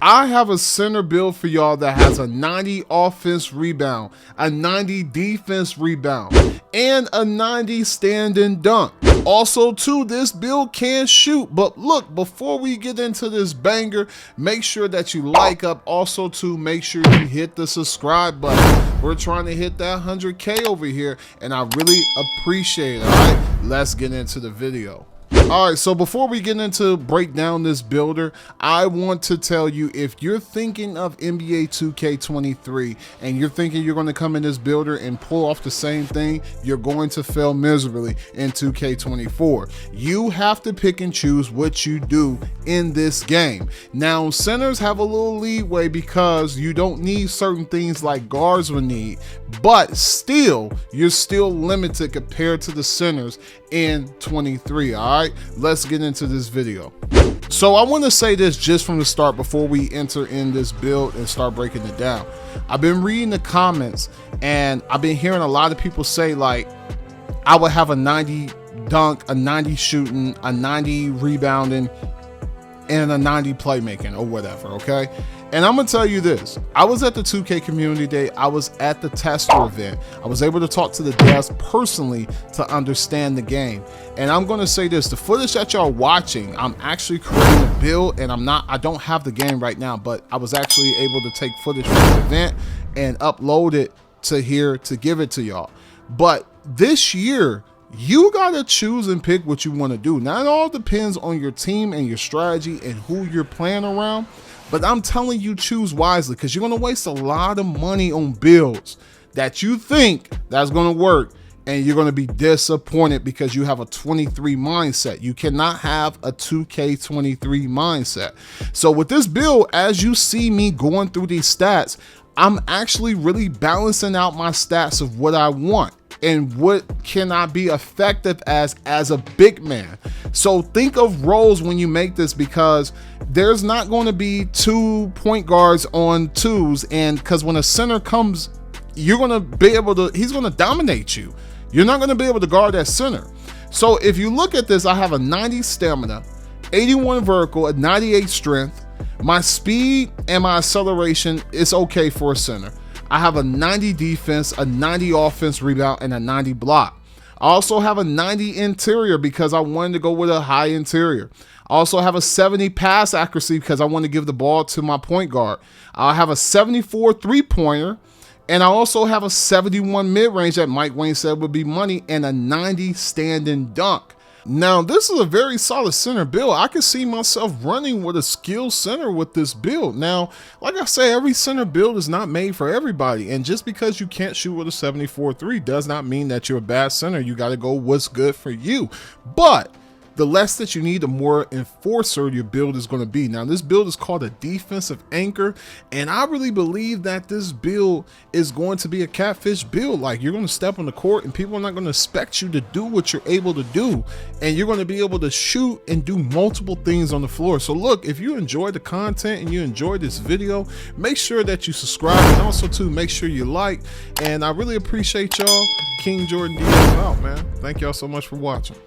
I have a center build for y'all that has a 90 offense rebound, a 90 defense rebound, and a 90 stand and dunk. Also too, this build can shoot, but look, before we get into this banger, make sure that you like up. Also too, make sure you hit the subscribe button. We're trying to hit that 100K over here, and I really appreciate it. All right, let's get into the video. All right, so before we get into break down this builder, I want to tell you, if you're thinking of NBA 2K23 and you're thinking you're going to come in this builder and pull off the same thing, you're going to fail miserably in 2K24. You have to pick and choose what you do in this game. Now, centers have a little leeway because you don't need certain things like guards would need, but still, you're still limited compared to the centers in 23. All right, let's get into this video. So I want to say this just from the start before we enter in this build and start breaking it down. I've been reading the comments and I've been hearing a lot of people say, like, I would have a 90 dunk, a 90 shooting, a 90 rebounding, and a 90 playmaking or whatever. Okay, and I'm gonna tell you this, I was at the 2K community day, I was at the tester event, I was able to talk to the devs personally to understand the game. And I'm gonna say this, the footage that y'all watching, I'm actually creating a build, and I don't have the game right now, but I was actually able to take footage from the event and upload it to here to give it to y'all. But this year, you gotta choose and pick what you want to do. Now, it all depends on your team and your strategy and who you're playing around, but I'm telling you, choose wisely, because you're gonna waste a lot of money on builds that you think that's gonna work, and you're gonna be disappointed because you have a 23 mindset. You cannot have a 2K23 mindset. So with this build, as you see me going through these stats, I'm actually really balancing out my stats of what I want and what can I be effective as a big man. So think of roles when you make this, because there's not going to be 2 point guards on twos, and because when a center comes, you're going to be able to, he's going to dominate you. You're not going to be able to guard that center. So if you look at this, I have a 90 stamina, 81 vertical, a 98 strength. My speed and my acceleration is okay for a center. I have a 90 defense, a 90 offense rebound, and a 90 block. I also have a 90 interior because I wanted to go with a high interior. I also have a 70 pass accuracy because I want to give the ball to my point guard. I have a 74 three-pointer, and I also have a 71 mid-range that Mike Wayne said would be money, and a 90 stand-and dunk. Now, this is a very solid center build. I can see myself running with a skilled center with this build. Now, like I say, every center build is not made for everybody. And just because you can't shoot with a 74-3 does not mean that you're a bad center. You got to go what's good for you. But the less that you need, the more enforcer your build is going to be. Now, this build is called a defensive anchor, and I really believe that this build is going to be a catfish build. Like, you're going to step on the court and people are not going to expect you to do what you're able to do, and you're going to be able to shoot and do multiple things on the floor. So look, if you enjoy the content and you enjoyed this video, make sure that you subscribe, and also too, make sure you like. And I really appreciate y'all. King Jordan D out, man. Thank y'all so much for watching.